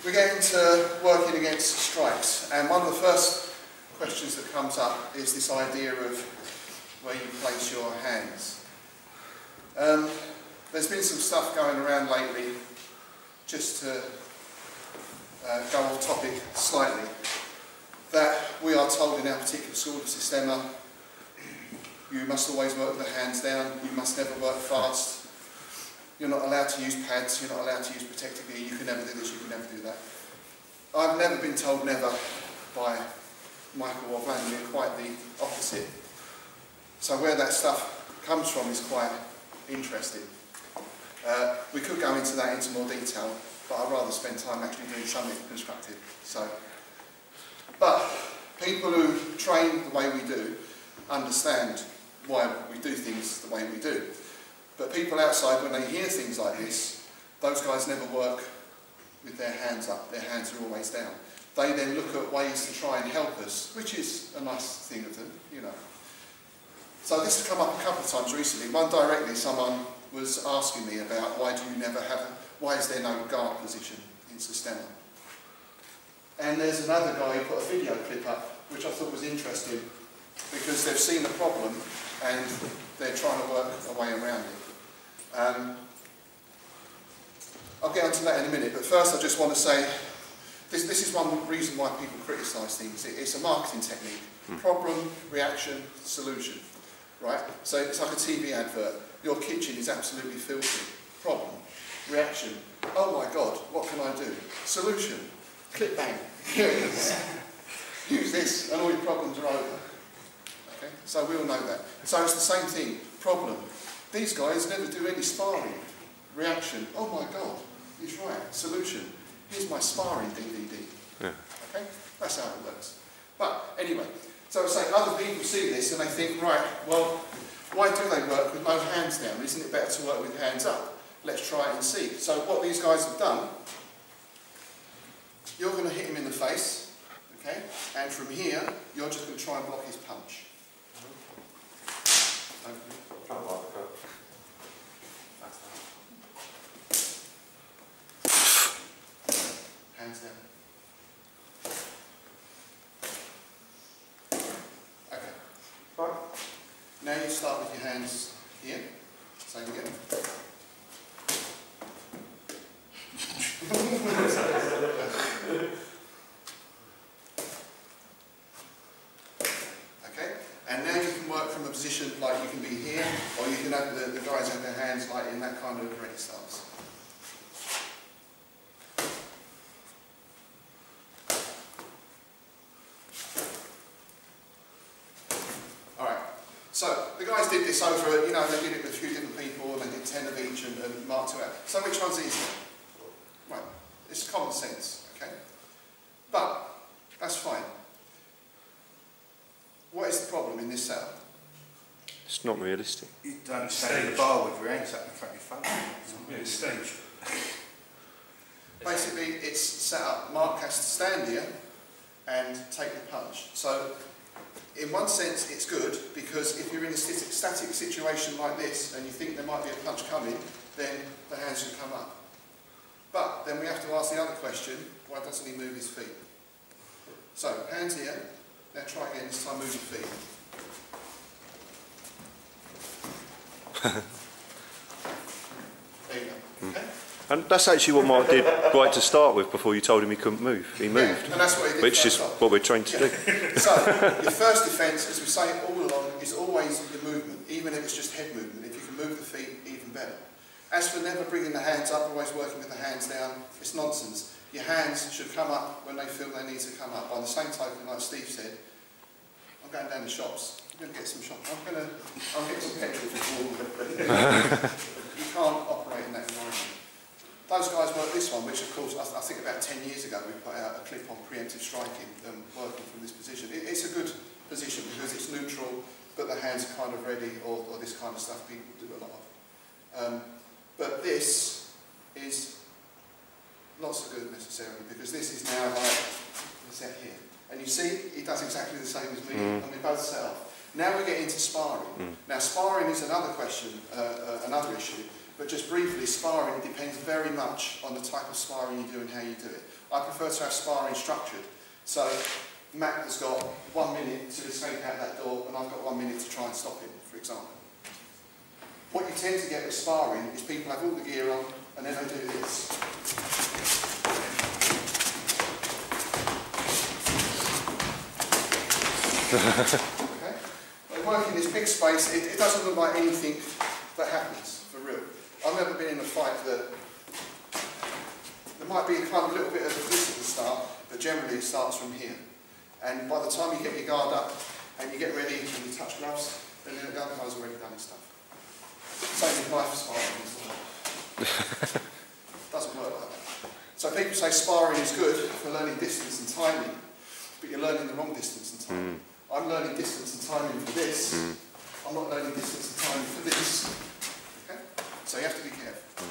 We get into working against strikes, and one of the first questions that comes up is this idea of where you place your hands. There's been some stuff going around lately, just to go off topic slightly, that we are told in our particular school of Systema, you must always work with the hands down, you must never work fast, you're not allowed to use pads, you're not allowed to use protective gear, you can never do this, you can never do that. I've never been told never by Michael or Vladimir, quite the opposite. So where that stuff comes from is quite interesting. We could go into that into more detail, but I'd rather spend time actually doing something constructive. But people who train the way we do understand why we do things the way we do. But people outside, when they hear things like this, those guys never work with their hands up, their hands are always down. They then look at ways to try and help us, which is a nice thing of them, you know. So this has come up a couple of times recently. One directly, someone was asking me about why is there no guard position in Systema? And there's another guy who put a video clip up, which I thought was interesting, because they've seen the problem and they're trying to work a way around it. I'll get onto that in a minute, but first I just want to say, this is one reason why people criticise things. It's a marketing technique. Problem, reaction, solution. Right? So it's like a TV advert. Your kitchen is absolutely filthy. Problem, reaction. Oh my God, what can I do? Solution, clip bang. Here it is. Use this and all your problems are over. Okay? So we all know that. So it's the same thing. Problem, these guys never do any sparring. Reaction, oh my God, he's right. Solution, here's my sparring DVD. Yeah. Okay? That's how it works. But anyway, so I say other people see this and they think, right, well, why do they work with no hands down? Isn't it better to work with hands up? Let's try it and see. So what these guys have done, you're going to hit him in the face, okay? And from here, you're just going to try and block his punch. Hands down. Okay. Right. Now you start with your hands here. Same again. Okay. And now you can work from a position like you can be here, or you can have the guys have their hands like in that kind of ready stance. So the guys did this over, you know, they did it with a few different people, and they did 10 of each and marked it out. So which one's easier? Right, it's common sense, okay? But that's fine. What is the problem in this setup? It's not realistic. You don't stand at the bar with your hands up in front of your face. Yeah, it's staged. Basically, it's set up. Mark has to stand here and take the punch. So in one sense, it's good, because if you're in a static situation like this and you think there might be a punch coming, then the hands should come up. But then we have to ask the other question, why doesn't he move his feet? So, hands here. Now try again, this time move your feet. There you go. Okay? And that's actually what Mark did right to start with before you told him he couldn't move. He moved, and that's what he did, which is what we're trained to do. So, your first defence, as we say all along, is always the movement, even if it's just head movement. If you can move the feet, even better. As for never bringing the hands up, always working with the hands down, it's nonsense. Your hands should come up when they feel they need to come up. By the same token, like Steve said, I'm going down the shops. I'm going to get some shops. I'll get some petrol for you can't operate in that environment. Those guys work this one, which of course, I think about 10 years ago we put out a clip on preemptive striking, working from this position. It's a good position because it's neutral, but the hands are kind of ready, or this kind of stuff people do a lot of. But this is not so good necessarily, because this is now like set here. And you see, he does exactly the same as me, and we both set up. Now we get into sparring. Now sparring is another question, another issue. But just briefly, sparring depends very much on the type of sparring you do and how you do it. I prefer to have sparring structured. So Matt has got 1 minute to escape out that door and I've got 1 minute to try and stop him, for example. What you tend to get with sparring is people have all the gear on and then they do this. Okay? They work in this big space, it doesn't look like anything that happens, for real. I've never been in a fight that there might be a kind of little bit of a twist at the start, but generally it starts from here. And by the time you get your guard up and you get ready and you touch gloves, then the other guy's already done his stuff. Same with knife sparring as well. Doesn't work like that. So people say sparring is good for learning distance and timing, but you're learning the wrong distance and timing. I'm learning distance and timing for this. I'm not learning distance and timing for this. Okay? So you have to be careful.